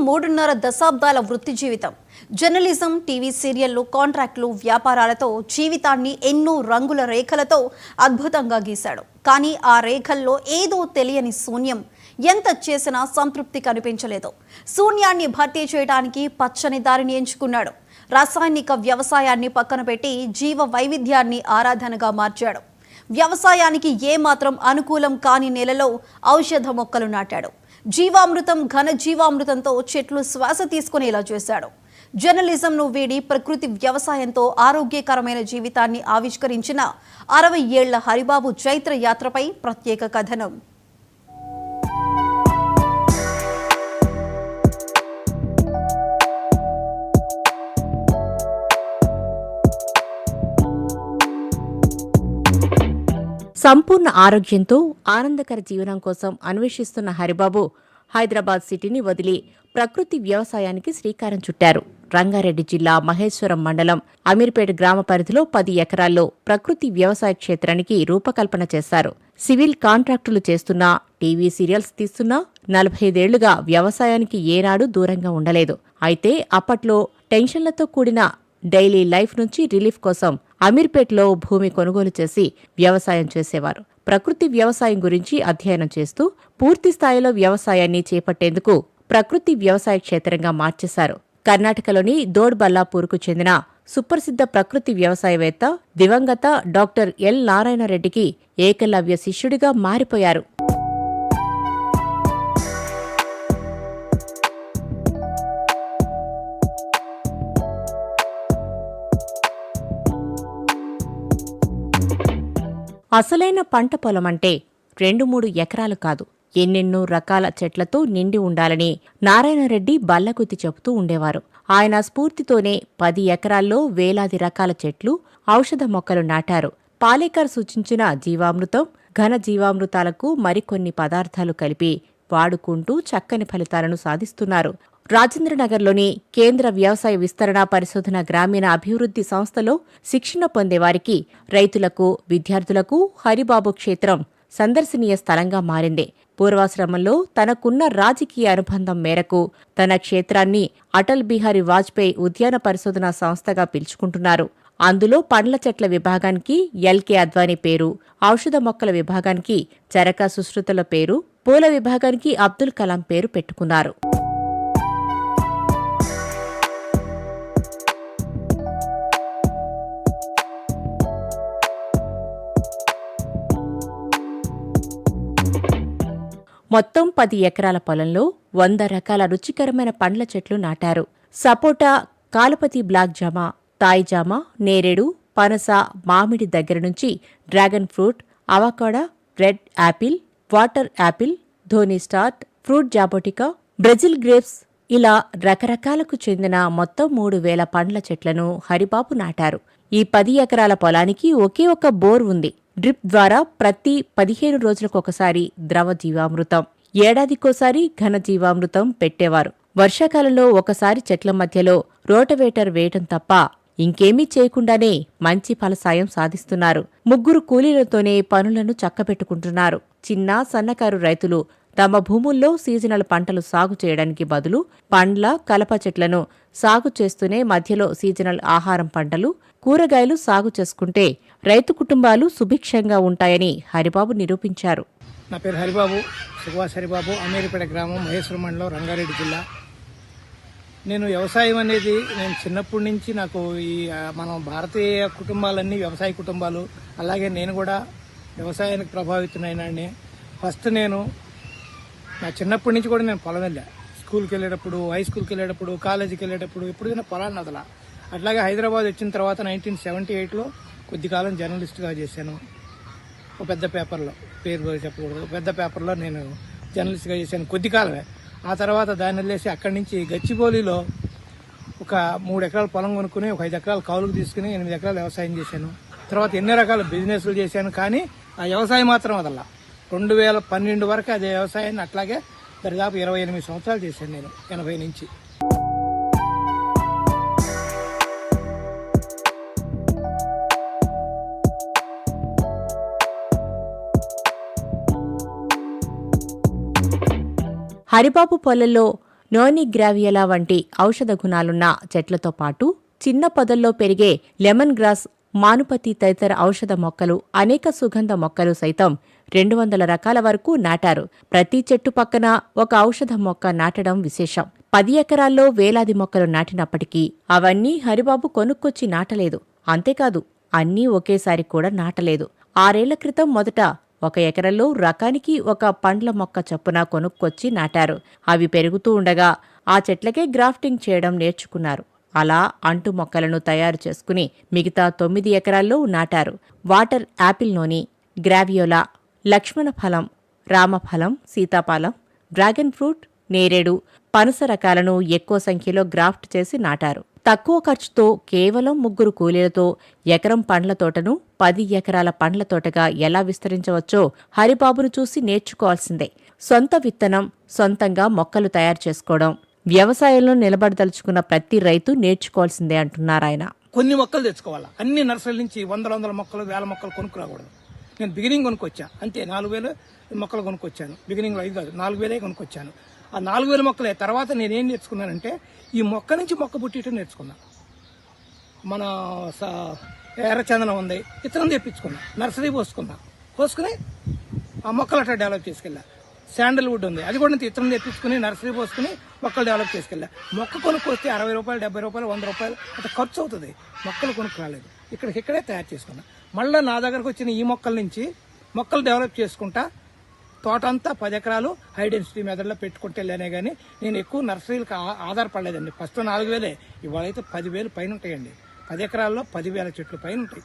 3.5 దశాబ్దాల వృత్తి జీవితం. జర్నలిజం, టీవీ సీరియళ్లు, కాంట్రాక్టులు, వ్యాపారాలతో జీవితాన్ని ఎన్నో రంగుల రేఖలతో అద్భుతంగా గీశాడు. కానీ ఆ రేఖల్లో ఏదో తెలియని శూన్యం. ఎంత చేసినా సంతృప్తి కనిపించలేదు. శూన్యాన్ని భర్తీ చేయడానికి పచ్చని దారిని ఎంచుకున్నాడు. రాసాయనిక వ్యవసాయాన్ని పక్కన పెట్టి జీవ వైవిధ్యాన్ని ఆరాధనగా మార్చాడు. వ్యవసాయానికి ఏమాత్రం అనుకూలం కాని నేలలో ఔషధ మొక్కలు నాటాడు. జీవామృతం, ఘన జీవామృతంతో చెట్లు శ్వాస తీసుకునేలా చేశాడు. జర్నలిజంను వీడి ప్రకృతి వ్యవసాయంతో ఆరోగ్యకరమైన జీవితాన్ని ఆవిష్కరించిన 60 ఏళ్ల హరిబాబు చైత్ర యాత్రపై ప్రత్యేక కథనం. సంపూర్ణ ఆరోగ్యంతో ఆనందకర జీవనం కోసం అన్వేషిస్తున్న హరిబాబు హైదరాబాద్ సిటీని వదిలి ప్రకృతి వ్యవసాయానికి శ్రీకారం చుట్టారు. రంగారెడ్డి జిల్లా మహేశ్వరం మండలం అమీర్పేట గ్రామ పరిధిలో 10 ఎకరాల్లో ప్రకృతి వ్యవసాయ క్షేత్రానికి రూపకల్పన చేశారు. సివిల్ కాంట్రాక్టులు చేస్తున్నా, టీవీ సీరియల్స్ తీస్తున్నా 45 ఏళ్లుగా వ్యవసాయానికి ఏనాడు దూరంగా ఉండలేదు. అయితే అప్పట్లో టెన్షన్లతో కూడిన డైలీ లైఫ్ నుంచి రిలీఫ్ కోసం అమీర్పేట్లో భూమి కొనుగోలు చేసి వ్యవసాయం చేసేవారు. ప్రకృతి వ్యవసాయం గురించి అధ్యయనం చేస్తూ పూర్తి స్థాయిలో వ్యవసాయాన్ని చేపట్టేందుకు ప్రకృతి వ్యవసాయ క్షేత్రంగా మార్చేశారు. కర్ణాటకలోని దోడ్బల్లాపూర్కు చెందిన సుప్రసిద్ధ ప్రకృతి వ్యవసాయవేత్త దివంగత డాక్టర్ ఎల్ నారాయణరెడ్డికి ఏకలవ్య శిష్యుడిగా మారిపోయారు. అసలైన పంట పొలమంటే 2-3 ఎకరాలు కాదు, ఎన్నెన్నో రకాల చెట్లతో నిండి ఉండాలని నారాయణరెడ్డి బల్లగుద్ది చెబుతూ ఉండేవారు. ఆయన స్ఫూర్తితోనే 10 ఎకరాల్లో వేలాది రకాల చెట్లు, ఔషధ మొక్కలు నాటారు. పాలేకర్ సూచించిన జీవామృతం, ఘన జీవామృతాలకు మరికొన్ని పదార్థాలు కలిపి వాడుకుంటూ చక్కని ఫలితాలను సాధిస్తున్నారు. రాజేంద్రనగర్లోని కేంద్ర వ్యవసాయ విస్తరణ పరిశోధన గ్రామీణ అభివృద్ధి సంస్థలో శిక్షణ పొందేవారికి, రైతులకు, విద్యార్థులకు హరిబాబు క్షేత్రం సందర్శనీయ స్థలంగా మారింది. పూర్వాశ్రమంలో తనకున్న రాజకీయ అనుబంధం మేరకు తన క్షేత్రాన్ని అటల్ బిహారీ వాజ్పేయి ఉద్యాన పరిశోధనా సంస్థగా పిలుచుకుంటున్నారు. అందులో పండ్ల చెట్ల విభాగానికి ఎల్కే అద్వానీ పేరు, ఔషధ మొక్కల విభాగానికి చరక సుశ్రుతుల పేరు, పూల విభాగానికి అబ్దుల్ కలాం పేరు పెట్టుకున్నారు. మొత్తం 10 ఎకరాల పొలంలో 100 రకాల రుచికరమైన పండ్ల చెట్లు నాటారు. సపోటా, కాలపతి బ్లాక్ జామ, తాయి జామ, నేరేడు, పనస, మామిడి దగ్గర నుంచి dragon fruit, avocado, red apple, water apple, ధోనీ star, fruit jabuticaba, Brazil grapes ఇలా రకరకాలకు చెందిన మొత్తం 3000 పండ్ల చెట్లను హరిబాబు నాటారు. ఈ 10 ఎకరాల పొలానికి ఒకే ఒక బోర్ ఉంది. డ్రిప్ ద్వారా ప్రతి 15 రోజులకొకసారి ద్రవ జీవామృతం, ఏడాదికోసారి ఘన జీవామృతం పెట్టేవారు. వర్షాకాలంలో ఒకసారి చెట్ల మధ్యలో రోటవేటర్ వేయటం తప్ప ఇంకేమీ చేయకుండానే మంచి ఫలసాయం సాధిస్తున్నారు. 3 కూలీలతోనే పనులను చక్కబెట్టుకుంటున్నారు. చిన్న, సన్నకారు రైతులు తమ భూముల్లో సీజనల్ పంటలు సాగు చేయడానికి బదులు పండ్ల, కలప చెట్లను సాగు చేస్తూనే మధ్యలో సీజనల్ ఆహారం పంటలు, కూరగాయలు సాగు చేసుకుంటే రైతు కుటుంబాలు సుభిక్షంగా ఉంటాయని హరిబాబు నిరూపించారు. నా పేరు హరిబాబు, సుభాష్ హరిబాబు, అమీర్పేట గ్రామం, మహేశ్వరం మండలం, రంగారెడ్డి జిల్లా. నేను వ్యవసాయం అనేది నేను చిన్నప్పటి నుంచి నాకు మన భారతీయ కుటుంబాలన్నీ వ్యవసాయ కుటుంబాలు, అలాగే నేను కూడా వ్యవసాయానికి ప్రభావితమైనాన్ని. ఫస్ట్ నేను నా చిన్నప్పటి నుంచి కూడా నేను పొలం వెళ్ళా. స్కూల్కి వెళ్ళేటప్పుడు, హై స్కూల్కి వెళ్ళేటప్పుడు, కాలేజీకి వెళ్ళేటప్పుడు ఎప్పుడైనా పొలాన్ని వదలా. అట్లాగే హైదరాబాద్ వచ్చిన తర్వాత 1978లో కొద్ది కాలం జర్నలిస్ట్గా చేశాను. ఒక పెద్ద పేపర్లో, పేరు చెప్పకూడదు, పెద్ద పేపర్లో నేను జర్నలిస్ట్గా చేశాను కొద్ది కాలమే. ఆ తర్వాత దాన్ని వదిలేసి అక్కడి నుంచి గచ్చిబౌలిలో ఒక 3 ఎకరాల పొలం కొనుక్కుని, ఒక 5 ఎకరాల కౌలుకు తీసుకుని 8 ఎకరాలు వ్యవసాయం చేశాను. తర్వాత ఎన్నో రకాల బిజినెస్లు చేశాను. కానీ ఆ వ్యవసాయం మాత్రం వదల. 2012 వరకు అదే వ్యవసాయాన్ని అట్లాగే దాదాపు 28 సంవత్సరాలు చేశాను నేను, 80 నుంచి. హరిబాబు పొలంలో నోని గ్రావియలా వంటి ఔషధ గుణాలున్న చెట్లతో పాటు చిన్న పొదల్లో పెరిగే లెమన్ గ్రాస్, మానుపతి తదితర ఔషధ మొక్కలు, అనేక సుగంధ మొక్కలు సైతం 200 రకాల వరకు నాటారు. ప్రతి చెట్టు పక్కన ఒక ఔషధ మొక్క నాటడం విశేషం. 10 ఎకరాల్లో వేలాది మొక్కలు నాటినప్పటికీ అవన్నీ హరిబాబు కొనుక్కొచ్చి నాటలేదు. అంతేకాదు, అన్నీ ఒకేసారి కూడా నాటలేదు. 6 ఏళ్ల క్రితం మొదట 1 ఎకరంలో రకానికి ఒక పండ్ల మొక్క చొప్పున కొనుక్కొచ్చి నాటారు. అవి పెరుగుతూ ఉండగా ఆ చెట్లకే గ్రాఫ్టింగ్ చేయడం నేర్చుకున్నారు. అలా అంటు మొక్కలను తయారు చేసుకుని మిగతా 9 ఎకరాల్లో నాటారు. వాటర్ యాపిల్లోని గ్రావియోలా, లక్ష్మణ ఫలం, రామఫలం, సీతాఫలం, డ్రాగన్ ఫ్రూట్, నేరేడు, పనస రకాలను ఎక్కువ సంఖ్యలో గ్రాఫ్ట్ చేసి నాటారు. తక్కువ ఖర్చుతో కేవలం 3 కూలీలతో ఎకరం పండ్ల తోటను 10 ఎకరాల పండ్ల తోటగా ఎలా విస్తరించవచ్చో హరిబాబును చూసి నేర్చుకోవాల్సిందే. సొంత విత్తనం, సొంతంగా మొక్కలు తయారు చేసుకోవడం వ్యవసాయంలో నిలబడదలుచుకున్న ప్రతి రైతు నేర్చుకోవాల్సిందే అంటున్నారాయన. కొన్ని మొక్కలు తెచ్చుకోవాలా, అన్ని నర్సరీల నుంచి వందల మొక్కలు, 1000 మొక్కలు కొనుక్కురాకూడదు. నేను బిగినింగ్ కొనుక్కొచ్చా, అంతే 4000 మొక్కలు కొనుక్కొచ్చాను. బిగినింగ్లో 5 కాదు, 4000 కొనుక్కొచ్చాను. ఆ 4000 మొక్కలే తర్వాత నేనేం నేర్చుకున్నానంటే ఈ మొక్క నుంచి మొక్క పుట్టిటం నేర్చుకున్నా. మన ఎర్రచందనం ఉంది, ఇతరం తెప్పించుకున్నా, నర్సరీ పోసుకుని ఆ మొక్కలు అట్లా డెవలప్ చేసుకెళ్ళా. శాండల్వుడ్ ఉంది, అది కూడా ఇతరం తెప్పించుకుని నర్సరీ పోసుకుని మొక్కలు డెవలప్ చేసుకెళ్ళా. మొక్క కొనుక్కొస్తే 60 రూపాయలు, 70 రూపాయలు, 100 రూపాయలు అట్లా ఖర్చు అవుతుంది. మొక్కలు కొనుక్కు రాలేదు, ఇక్కడే తయారు చేసుకున్నా. మళ్ళీ నా దగ్గరకు వచ్చిన ఈ మొక్కల నుంచి మొక్కలు డెవలప్ చేసుకుంటా తోట అంతా 10 ఎకరాలు హై డెన్సిటీ మెథడ్లో పెట్టుకుంటే వెళ్ళానే కానీ నేను ఎక్కువ నర్సరీలకు ఆధారపడలేదండి. ఫస్ట్ 4000, ఇవాళైతే 10,000 పైన ఉంటాయండి. 10 ఎకరాల్లో 10,000 చెట్లు పైన ఉంటాయి.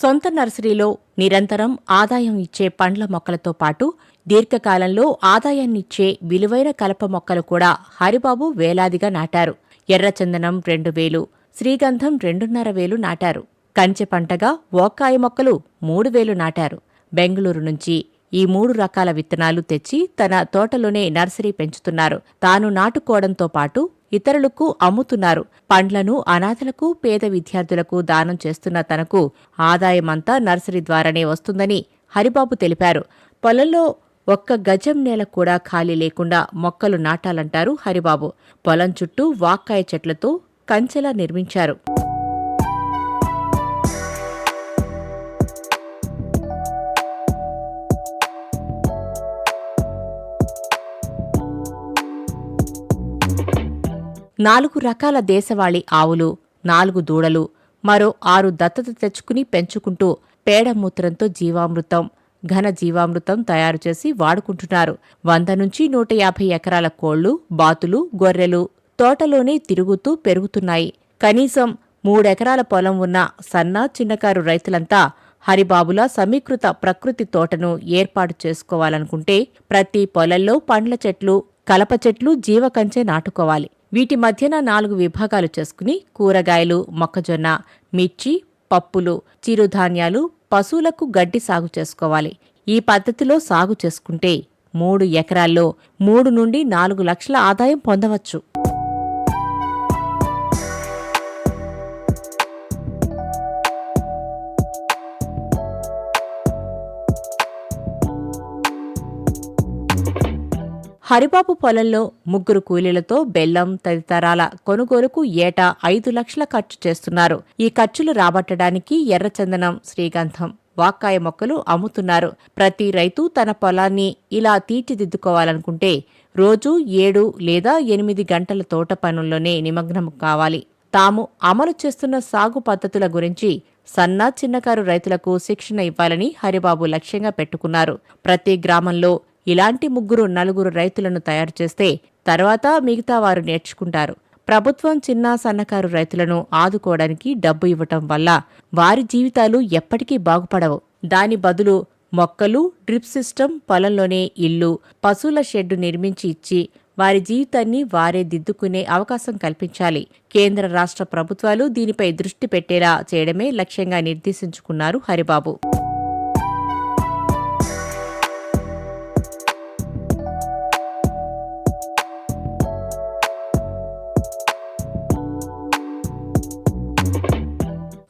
సొంత నర్సరీలో నిరంతరం ఆదాయం ఇచ్చే పండ్ల మొక్కలతో పాటు దీర్ఘకాలంలో ఆదాయాన్నిచ్చే విలువైన కలప మొక్కలు కూడా హరిబాబు వేలాదిగా నాటారు. ఎర్రచందనం 2000, శ్రీగంధం 2,500 నాటారు. కంచె పంటగా ఓక్కాయ మొక్కలు 3,000 నాటారు. బెంగళూరు నుంచి ఈ 3 రకాల విత్తనాలు తెచ్చి తన తోటలోనే నర్సరీ పెంచుతున్నారు. తాను నాటుకోవడంతో పాటు ఇతరులకు అమ్ముతున్నారు. పండ్లను అనాథలకు, పేద విద్యార్థులకు దానం చేస్తున్న తనకు ఆదాయమంతా నర్సరీ ద్వారానే వస్తుందని హరిబాబు తెలిపారు. పొలంలో 1 గజం నేల కూడా ఖాళీ లేకుండా మొక్కలు నాటాలంటారు హరిబాబు. పొలం చుట్టూ వాక్కాయ చెట్లతో కంచెలా నిర్మించారు. నాలుగు రకాల దేశవాళీ ఆవులు, 4 దూడలు, మరో 6 దత్తత తెచ్చుకుని పెంచుకుంటూ పేడమూత్రంతో జీవామృతం, ఘన జీవామృతం తయారు చేసి వాడుకుంటున్నారు. 100 నుంచి 150 ఎకరాల కోళ్లు, బాతులు, గొర్రెలు తోటలోనే తిరుగుతూ పెరుగుతున్నాయి. కనీసం 3 ఎకరాల పొలం ఉన్న సన్న, చిన్నకారు రైతులంతా హరిబాబులా సమీకృత ప్రకృతి తోటను ఏర్పాటు చేసుకోవాలనుకుంటే ప్రతి పొలంలో పండ్ల చెట్లు, కలప చెట్లు, జీవకంచె నాటుకోవాలి. వీటి మధ్యన 4 విభాగాలు చేసుకుని కూరగాయలు, మొక్కజొన్న, మిర్చి, పప్పులు, చిరుధాన్యాలు, పశువులకు గడ్డి సాగు చేసుకోవాలి. ఈ పద్ధతిలో సాగు చేసుకుంటే 3 ఎకరాల్లో 3 నుండి 4 లక్షల ఆదాయం పొందవచ్చు. హరిబాబు పొలంలో 3 కూలీలతో బెల్లం తదితరాల కొనుగోలుకు ఏటా 5 లక్షల ఖర్చు చేస్తున్నారు. ఈ ఖర్చులు రాబట్టడానికి ఎర్రచందనం, శ్రీగంధం, వాక్కాయ మొక్కలు అమ్ముతున్నారు. ప్రతి రైతు తన పొలాన్ని ఇలా తీర్చిదిద్దుకోవాలనుకుంటే రోజూ 7 లేదా 8 గంటల తోట పనుల్లోనే నిమగ్నం కావాలి. తాము అమలు చేస్తున్న సాగు పద్ధతుల గురించి సన్న, చిన్నకారు రైతులకు శిక్షణ ఇవ్వాలని హరిబాబు లక్ష్యంగా పెట్టుకున్నారు. ప్రతి గ్రామంలో ఇలాంటి 3-4 రైతులను తయారు చేస్తే తర్వాత మిగతా వారు నేర్చుకుంటారు. ప్రభుత్వం చిన్న, సన్నకారు రైతులను ఆదుకోవడానికి డబ్బు ఇవ్వటం వల్ల వారి జీవితాలు ఎప్పటికీ బాగుపడవు. దాని బదులు మొక్కలు, డ్రిప్ సిస్టమ్, పొలంలోనే ఇల్లు, పశువుల షెడ్డు నిర్మించి ఇచ్చి వారి జీవితాన్ని వారే దిద్దుకునే అవకాశం కల్పించాలి. కేంద్ర, రాష్ట్ర ప్రభుత్వాలు దీనిపై దృష్టి పెట్టేలా చేయడమే లక్ష్యంగా నిర్దేశించుకున్నారు హరిబాబు.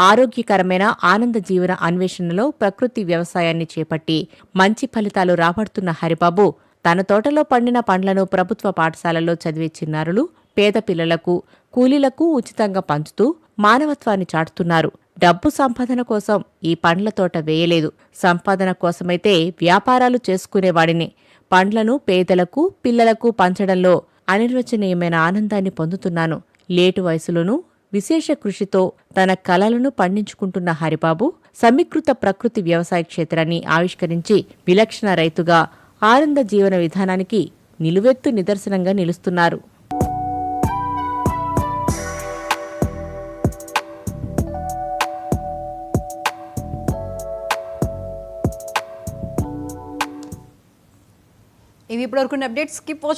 ఆరోగ్యకరమైన ఆనంద జీవన అన్వేషణలో ప్రకృతి వ్యవసాయాన్ని చేపట్టి మంచి ఫలితాలు రాబడుతున్న హరిబాబు తన తోటలో పండిన పండ్లను ప్రభుత్వ పాఠశాలల్లో చదివే చిన్నారులు, పేద పిల్లలకు, కూలీలకు ఉచితంగా పంచుతూ మానవత్వాన్ని చాటుతున్నారు. డబ్బు సంపాదన కోసం ఈ పండ్ల తోట వేయలేదు. సంపాదన కోసమైతే వ్యాపారాలు చేసుకునేవాడిని. పండ్లను పేదలకు, పిల్లలకు పంచడంలో అనిర్వచనీయమైన ఆనందాన్ని పొందుతున్నాను. లేటు వయసులోనూ విశేష కృషితో తన కలలను పండించుకుంటున్న హరిబాబు సమీకృత ప్రకృతి వ్యవసాయ క్షేత్రాన్ని ఆవిష్కరించి విలక్షణ రైతుగా ఆనంద జీవన విధానానికి నిలువెత్తు నిదర్శనంగా నిలుస్తున్నారు. ఇవి ఇప్పటివరకు అప్డేట్స్. Keep watching.